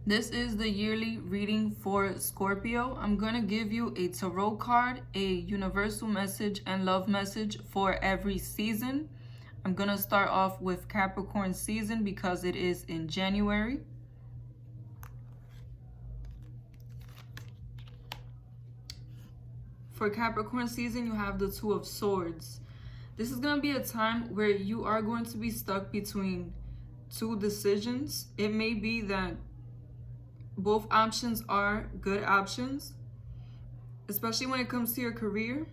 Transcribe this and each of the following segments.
This is the yearly reading for Scorpio. I'm going to give you a tarot card, a universal message, and love message for every season. I'm going to start off with Capricorn season because it is in January. For Capricorn season, you have the Two of Swords. This is going to be a time where you are going to be stuck between two decisions. It may be that both options are good options, especially when it comes to your career.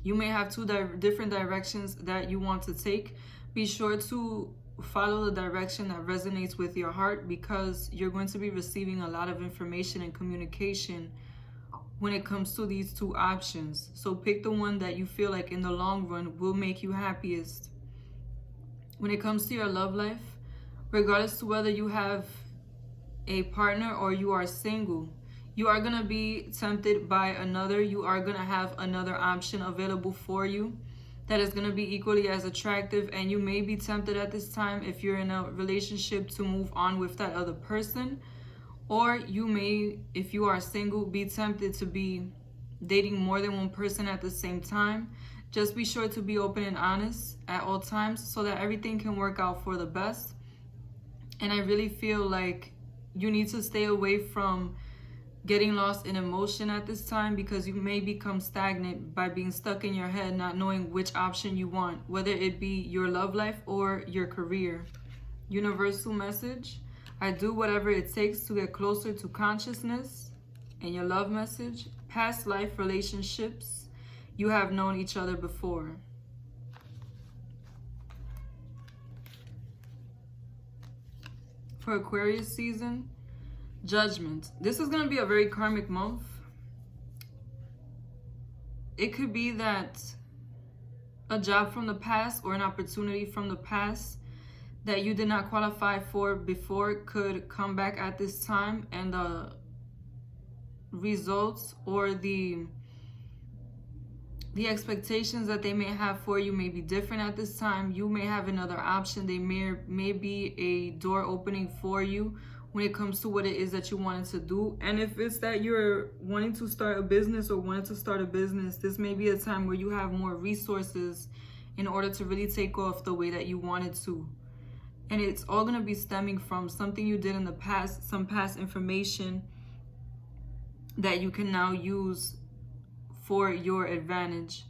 You may have two different directions that you want to take. Be sure to follow the direction that resonates with your heart, because you're going to be receiving a lot of information and communication when it comes to these two options. So pick the one that you feel like in the long run will make you happiest. When it comes to your love life, regardless to whether you have a partner or you are single, you are going to be tempted by another. You are going to have another option available for you that is going to be equally as attractive, and you may be tempted at this time, if you're in a relationship, to move on with that other person. Or you may, if you are single, be tempted to be dating more than one person at the same time. Just be sure to be open and honest at all times so that everything can work out for the best. And I really feel like you need to stay away from getting lost in emotion at this time, because you may become stagnant by being stuck in your head, not knowing which option you want, whether it be your love life or your career. Universal message: I do whatever it takes to get closer to consciousness. And your love message: past life relationships, you have known each other before. For Aquarius season, Judgment. This is going to be a very karmic month. It could be that a job from the past or an opportunity from the past that you did not qualify for before could come back at this time, and the results or the expectations that they may have for you may be different at this time. You may have another option. They may be a door opening for you when it comes to what it is that you wanted to do. And if it's that you're wanting to start a business or wanted to start a business, this may be a time where you have more resources in order to really take off the way that you wanted to. And it's all going to be stemming from something you did in the past, some past information that you can now use for your advantage.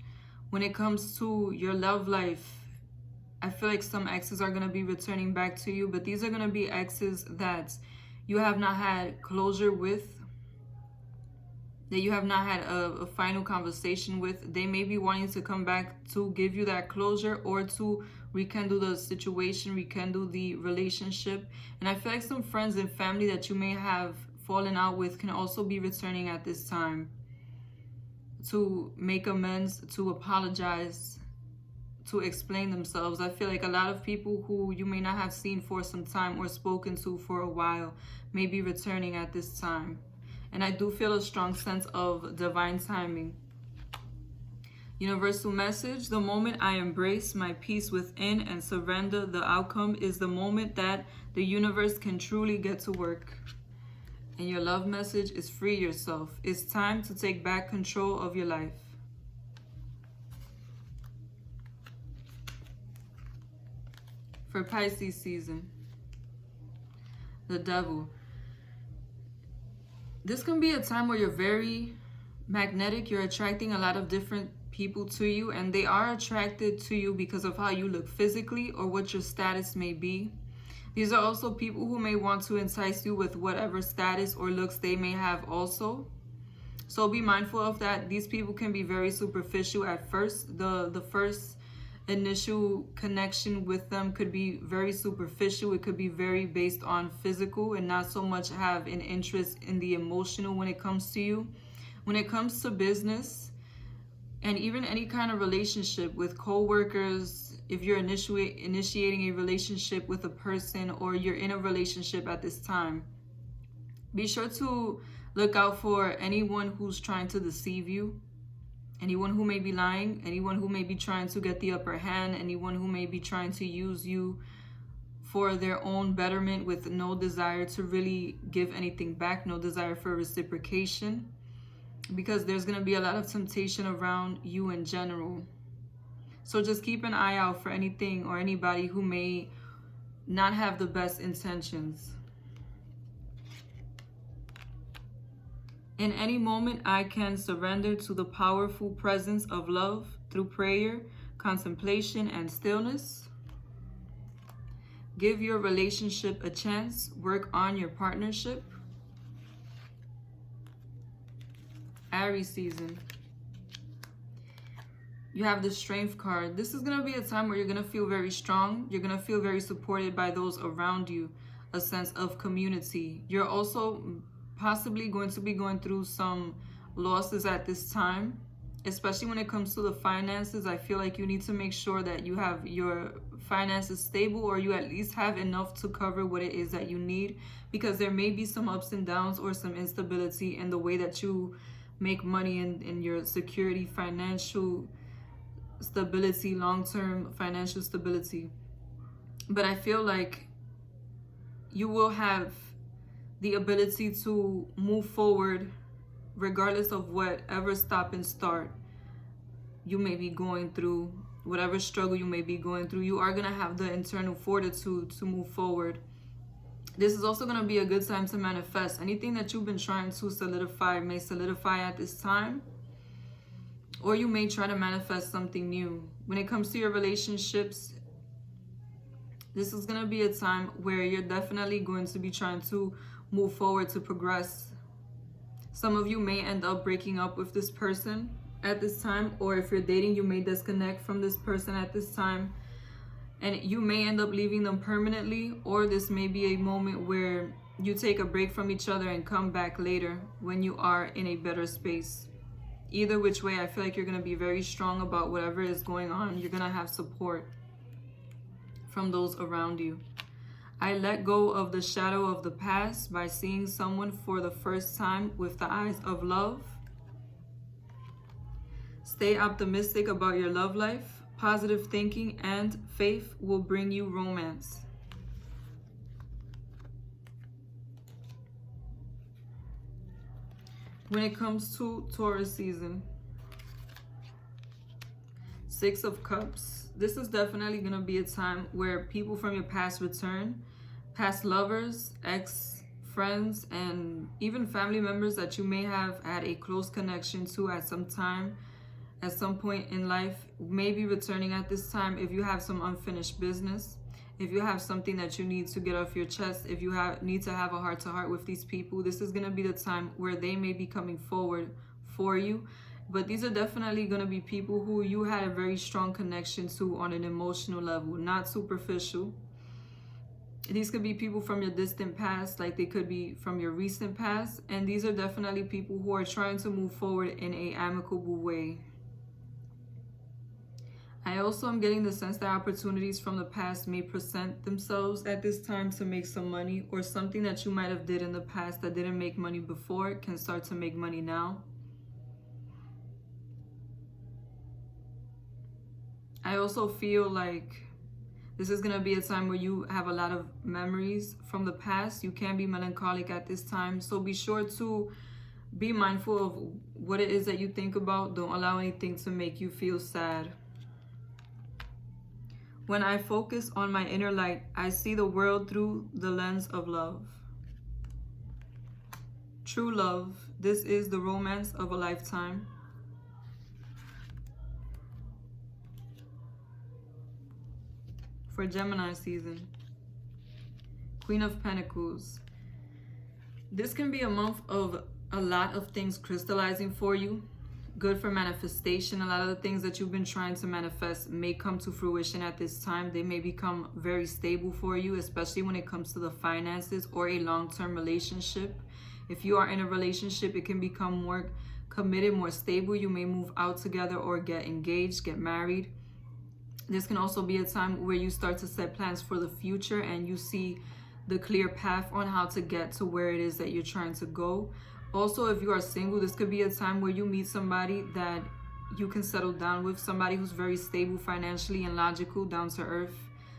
When it comes to your love life, I feel like some exes are going to be returning back to you, but these are going to be exes that you have not had closure with, that you have not had a final conversation with. They may be wanting to come back to give you that closure or to rekindle the situation, rekindle the relationship. And I feel like some friends and family that you may have fallen out with can also be returning at this time to make amends, to apologize, to explain themselves. I feel like a lot of people who you may not have seen for some time or spoken to for a while may be returning at this time. And I do feel a strong sense of divine timing. Universal message: the moment I embrace my peace within and surrender the outcome is the moment that the universe can truly get to work. And your love message is: free yourself. It's time to take back control of your life. For Pisces season, the Devil. This can be a time where you're very magnetic. You're attracting a lot of different people to you, and they are attracted to you because of how you look physically or what your status may be. These are also people who may want to entice you with whatever status or looks they may have also. So be mindful of that. These people can be very superficial at first. The first initial connection with them could be very superficial. It could be very based on physical and not so much have an interest in the emotional when it comes to you. When it comes to business and even any kind of relationship with co-workers, if you're initiating a relationship with a person or you're in a relationship at this time, be sure to look out for anyone who's trying to deceive you, anyone who may be lying, anyone who may be trying to get the upper hand, anyone who may be trying to use you for their own betterment with no desire to really give anything back, no desire for reciprocation, because there's going to be a lot of temptation around you in general. So just keep an eye out for anything or anybody who may not have the best intentions. In any moment, I can surrender to the powerful presence of love through prayer, contemplation, and stillness. Give your relationship a chance. Work on your partnership. Aries season. You have the Strength card. This is going to be a time where you're going to feel very strong. You're going to feel very supported by those around you. A sense of community. You're also possibly going to be going through some losses at this time. Especially when it comes to the finances. I feel like you need to make sure that you have your finances stable, or you at least have enough to cover what it is that you need. Because there may be some ups and downs or some instability in the way that you make money in your security, financial stability, long-term financial stability. But I feel like you will have the ability to move forward regardless of whatever stop and start you may be going through, whatever struggle you may be going through. You are going to have the internal fortitude to move forward. This is also going to be a good time to manifest. Anything that you've been trying to solidify may solidify at this time. Or you may try to manifest something new. When it comes to your relationships, this is going to be a time where you're definitely going to be trying to move forward, to progress. Some of you may end up breaking up with this person at this time. Or if you're dating, you may disconnect from this person at this time. And you may end up leaving them permanently. Or this may be a moment where you take a break from each other and come back later when you are in a better space. Either which way, I feel like you're going to be very strong about whatever is going on. You're going to have support from those around you. I let go of the shadow of the past by seeing someone for the first time with the eyes of love. Stay optimistic about your love life. Positive thinking and faith will bring you romance. When it comes to Taurus season, Six of Cups. This is definitely going to be a time where people from your past return. Past lovers, ex-friends, and even family members that you may have had a close connection to at some time, at some point in life, may be returning at this time. If you have some unfinished business, if you have something that you need to get off your chest, if you need to have a heart-to-heart with these people, this is going to be the time where they may be coming forward for you. But these are definitely going to be people who you had a very strong connection to on an emotional level, not superficial. These could be people from your distant past, like they could be from your recent past. And these are definitely people who are trying to move forward in an amicable way. I also am getting the sense that opportunities from the past may present themselves at this time to make some money, or something that you might have did in the past that didn't make money before can start to make money now. I also feel like this is going to be a time where you have a lot of memories from the past. You can be melancholic at this time, so be sure to be mindful of what it is that you think about. Don't allow anything to make you feel sad. When I focus on my inner light, I see the world through the lens of love. True love. This is the romance of a lifetime. For Gemini season, Queen of Pentacles. This can be a month of a lot of things crystallizing for you. Good for manifestation. A lot of the things that you've been trying to manifest may come to fruition at this time. They may become very stable for you, especially when it comes to the finances or a long-term relationship. If you are in a relationship, it can become more committed, more stable. You may move out together or get engaged, get married. This can also be a time where you start to set plans for the future and you see the clear path on how to get to where it is that you're trying to go. Also, if you are single, this could be a time where you meet somebody that you can settle down with, somebody who's very stable financially and logical, down to earth,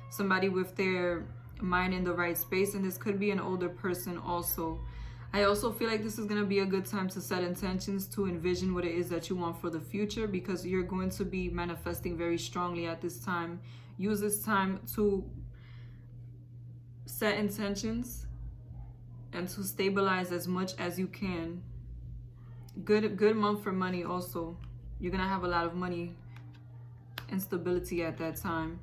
somebody with their mind in the right space, and this could be an older person also. I also feel like this is going to be a good time to set intentions to envision what it is that you want for the future, because you're going to be manifesting very strongly at this time. Use this time to set intentions and to stabilize as much as you can. Good month for money also. You're going to have a lot of money and stability at that time.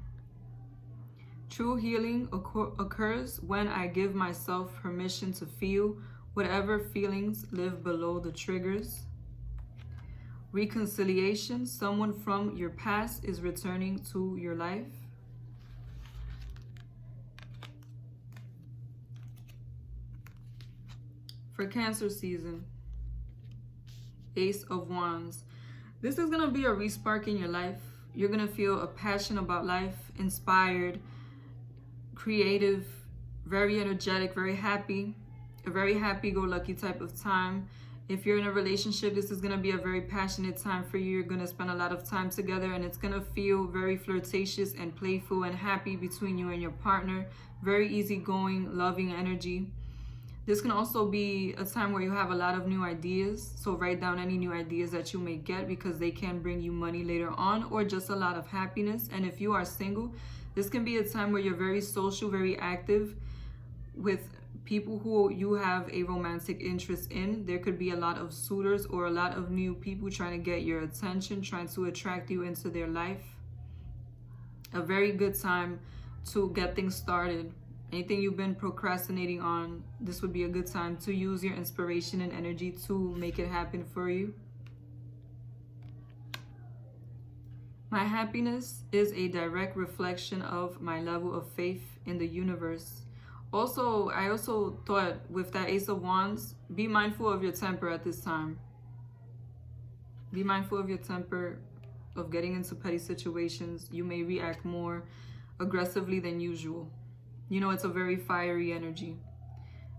True healing occurs when I give myself permission to feel whatever feelings live below the triggers. Reconciliation. Someone from your past is returning to your life. For Cancer season, Ace of Wands. This is going to be a respark in your life. You're going to feel a passion about life, inspired, creative, very energetic, very happy, a very happy-go-lucky type of time. If you're in a relationship, this is going to be a very passionate time for you. You're going to spend a lot of time together, and it's going to feel very flirtatious and playful and happy between you and your partner. Very easygoing, loving energy. This can also be a time where you have a lot of new ideas. So write down any new ideas that you may get, because they can bring you money later on, or just a lot of happiness. And if you are single, this can be a time where you're very social, very active with people who you have a romantic interest in. There could be a lot of suitors or a lot of new people trying to get your attention, trying to attract you into their life. A very good time to get things started. Anything you've been procrastinating on, this would be a good time to use your inspiration and energy to make it happen for you. My happiness is a direct reflection of my level of faith in the universe. Also, I also thought with that Ace of Wands, be mindful of your temper at this time. Be mindful of your temper, of getting into petty situations. You may react more aggressively than usual. You know, it's a very fiery energy.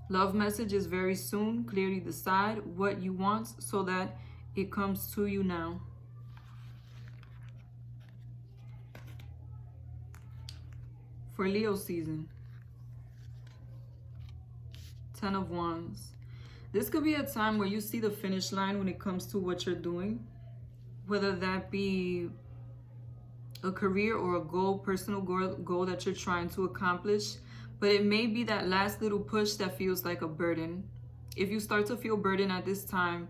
Love message is very soon. Clearly decide what you want so that it comes to you now. For Leo season, 10 of Wands. This could be a time where you see the finish line when it comes to what you're doing, whether that be a career or a goal, personal goal that you're trying to accomplish. But it may be that last little push that feels like a burden. If you start to feel burdened at this time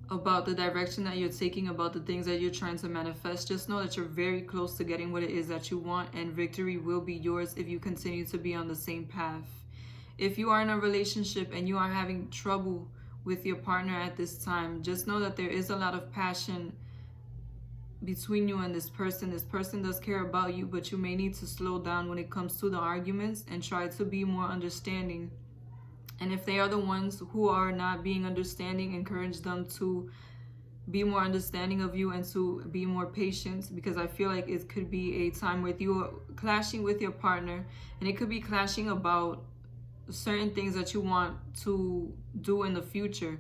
about the direction that you're taking, about the things that you're trying to manifest, just know that you're very close to getting what it is that you want, and victory will be yours if you continue to be on the same path. If you are in a relationship and you are having trouble with your partner at this time, just know that there is a lot of passion between you and this person. This person does care about you, but you may need to slow down when it comes to the arguments and try to be more understanding. And if they are the ones who are not being understanding, encourage them to be more understanding of you and to be more patient, because I feel like it could be a time where you are clashing with your partner, and it could be clashing about certain things that you want to do in the future,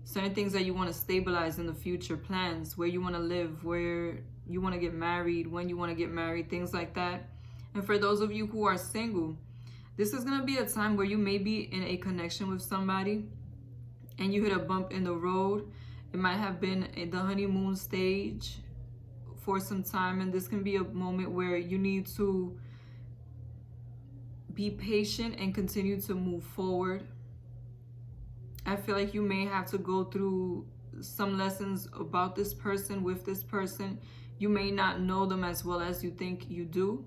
certain things that you want to stabilize in the future, plans, where you want to live, where you want to get married, when you want to get married, things like that. And for those of you who are single, this is going to be a time where you may be in a connection with somebody and you hit a bump in the road. It might have been the honeymoon stage for some time, and this can be a moment where you need to be patient and continue to move forward. I feel like you may have to go through some lessons about this person, with this person. You may not know them as well as you think you do.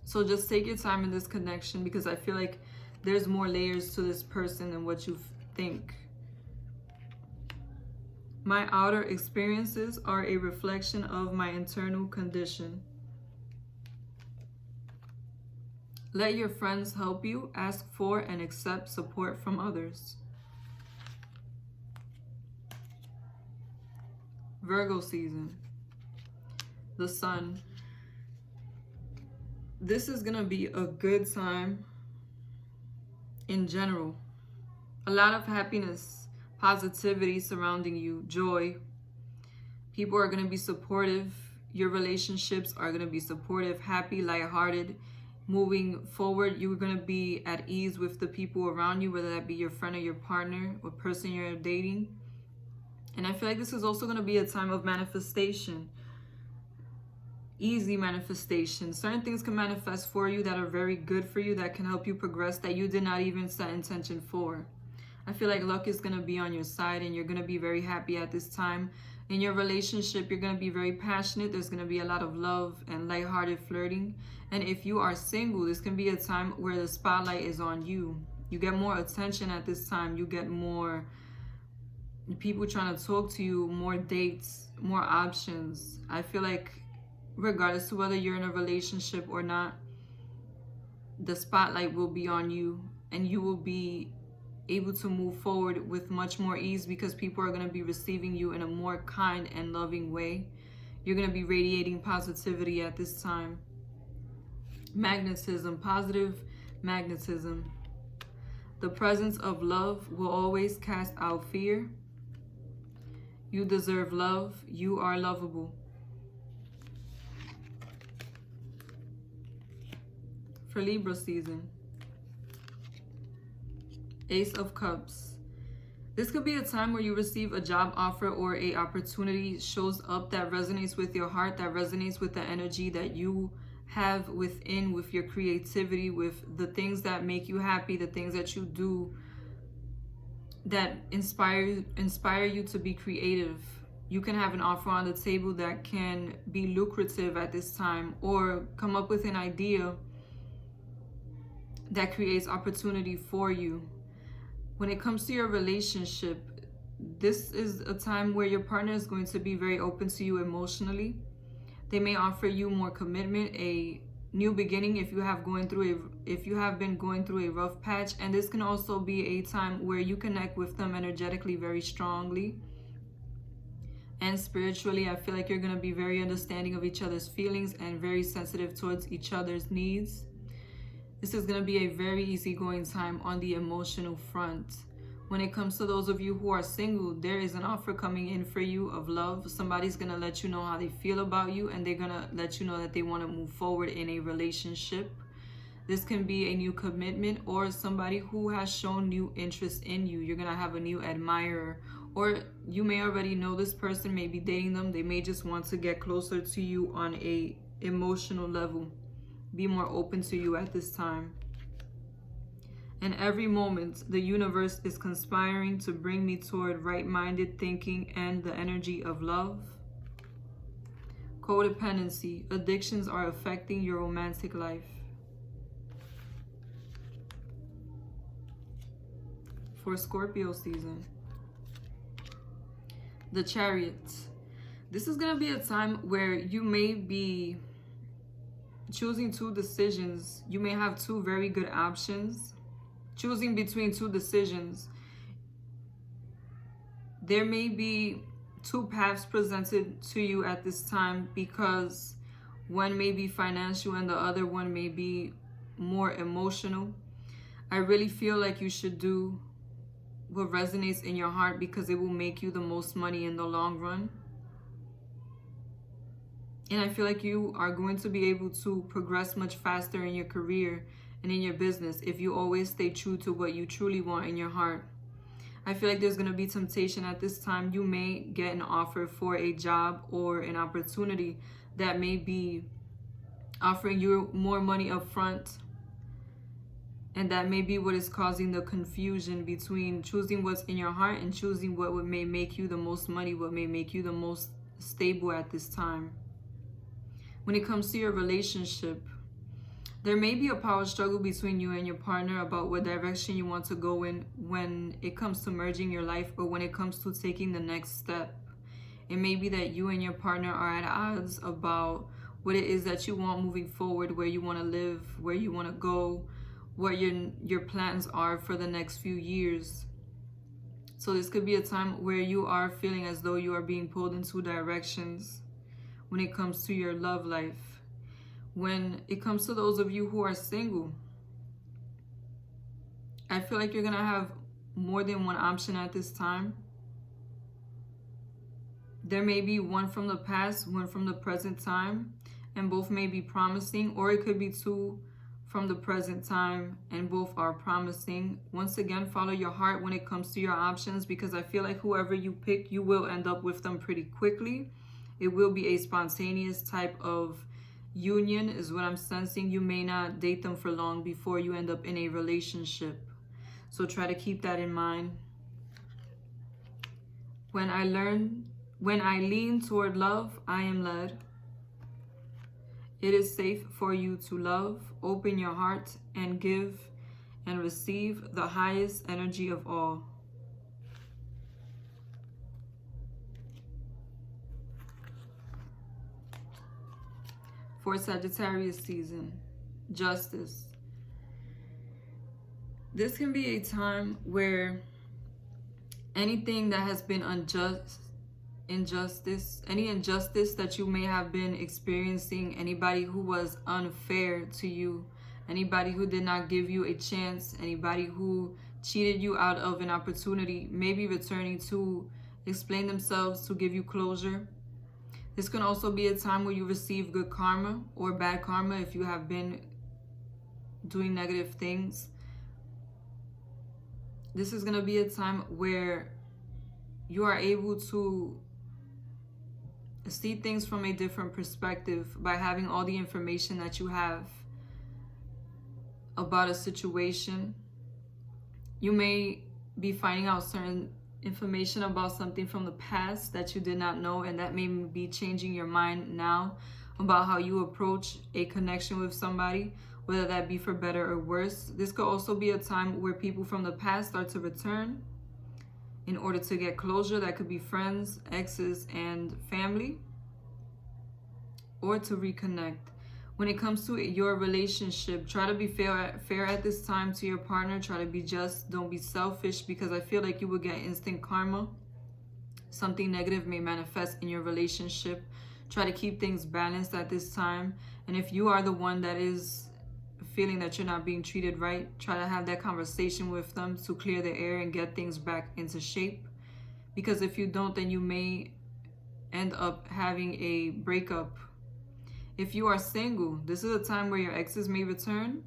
So just take your time in this connection, because I feel like there's more layers to this person than what you think. My outer experiences are a reflection of my internal condition. Let your friends help you. Ask for and accept support from others. Virgo season. The Sun. This is going to be a good time in general. A lot of happiness, positivity surrounding you, joy. People are going to be supportive. Your relationships are going to be supportive, happy, lighthearted. moving forward, you're going to be at ease with the people around you, whether that be your friend or your partner or person you're dating. And I feel like this is also going to be a time of manifestation. Easy manifestation. Certain things can manifest for you that are very good for you, that can help you progress, that you did not even set intention for. I feel like luck is going to be on your side and you're going to be very happy at this time. In your relationship, you're going to be very passionate. There's going to be a lot of love and lighthearted flirting. And if you are single, this can be a time where the spotlight is on you. You get more attention at this time. You get more people trying to talk to you, more dates, more options. I feel like regardless to whether you're in a relationship or not, the spotlight will be on you and you will be able to move forward with much more ease because people are going to be receiving you in a more kind and loving way. You're going to be radiating positivity at this time. Magnetism, positive magnetism. The presence of love will always cast out fear. You deserve love. You are lovable. For Libra season, Ace of Cups. This could be a time where you receive a job offer or a opportunity shows up that resonates with your heart, that resonates with the energy that you have within, with your creativity, with the things that make you happy, the things that you do that inspire you to be creative. You can have an offer on the table that can be lucrative at this time, or come up with an idea that creates opportunity for you. When it comes to your relationship, this is a time where your partner is going to be very open to you emotionally. They may offer you more commitment, a new beginning if you have been going through a rough patch, and this can also be a time where you connect with them energetically very strongly. And spiritually, I feel like you're going to be very understanding of each other's feelings and very sensitive towards each other's needs. This is going to be a very easygoing time on the emotional front. When it comes to those of you who are single, there is an offer coming in for you of love. Somebody's going to let you know how they feel about you, and they're going to let you know that they want to move forward in a relationship. This can be a new commitment or somebody who has shown new interest in you. You're going to have a new admirer, or you may already know this person, may be dating them. They may just want to get closer to you on a emotional level. Be more open to you at this time. And every moment, the universe is conspiring to bring me toward right-minded thinking and the energy of love. Codependency. Addictions are affecting your romantic life. For Scorpio season, the Chariot. This is going to be a time where you may be choosing two decisions. You may have two very good options. Choosing between two decisions. There may be two paths presented to you at this time, because one may be financial and the other one may be more emotional. I really feel like you should do what resonates in your heart, because it will make you the most money in the long run. And I feel like you are going to be able to progress much faster in your career and in your business if you always stay true to what you truly want in your heart. I feel like there's going to be temptation at this time. You may get an offer for a job or an opportunity that may be offering you more money up front. And that may be what is causing the confusion between choosing what's in your heart and choosing what may make you the most money, what may make you the most stable at this time. When it comes to your relationship, there may be a power struggle between you and your partner about what direction you want to go in when it comes to merging your life, or when it comes to taking the next step. It may be that you and your partner are at odds about what it is that you want moving forward, where you want to live, where you want to go, what your plans are for the next few years. So this could be a time where you are feeling as though you are being pulled in two directions when it comes to your love life. When it comes to those of you who are single, I feel like you're going to have more than one option at this time. There may be one from the past, one from the present time, and both may be promising, or it could be two from the present time, and both are promising. Once again, follow your heart when it comes to your options, because I feel like whoever you pick, you will end up with them pretty quickly. It will be a spontaneous type of union is what I'm sensing. You may not date them for long before you end up in a relationship. So try to keep that in mind. When I lean toward love, I am led. It is safe for you to love. Open your heart and give and receive the highest energy of all. For Sagittarius season, justice. This can be a time where anything that has been any injustice that you may have been experiencing, anybody who was unfair to you, anybody who did not give you a chance, anybody who cheated you out of an opportunity, maybe returning to explain themselves, to give you closure. This can also be a time where you receive good karma or bad karma if you have been doing negative things. This is going to be a time where you are able to see things from a different perspective by having all the information that you have about a situation. You may be finding out certain information about something from the past that you did not know, and that may be changing your mind now about how you approach a connection with somebody, whether that be for better or worse. This could also be a time where people from the past start to return in order to get closure. That could be friends, exes, and family, or to reconnect. When it comes to your relationship, try to be fair at this time to your partner. Try to be just. Don't be selfish, because I feel like you will get instant karma. Something negative may manifest in your relationship. Try to keep things balanced at this time. And if you are the one that is feeling that you're not being treated right, try to have that conversation with them to clear the air and get things back into shape. Because if you don't, then you may end up having a breakup. If you are single, this is a time where your exes may return.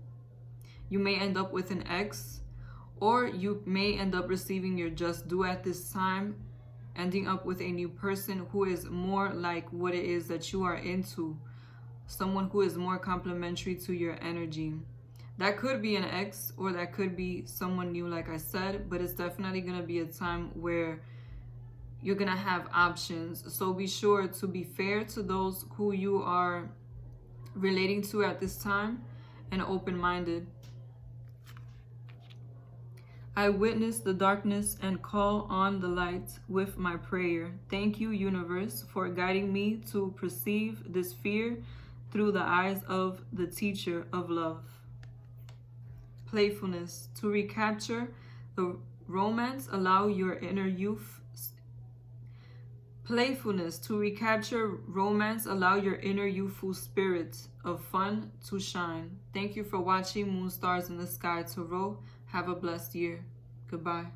You may end up with an ex, or you may end up receiving your just due at this time, ending up with a new person who is more like what it is that you are into. Someone who is more complementary to your energy. That could be an ex, or that could be someone new, like I said, but it's definitely going to be a time where you're going to have options. So be sure to be fair to those who you are relating to at this time, and open-minded. I witness the darkness and call on the light with my prayer. Thank you, universe, for guiding me to perceive this fear through the eyes of the teacher of love. Playfulness. To recapture the romance, allow your inner youth. Playfulness. To recapture romance, allow your inner youthful spirit of fun to shine. Thank you for watching Moon Stars in the Sky Tarot. Have a blessed year. Goodbye.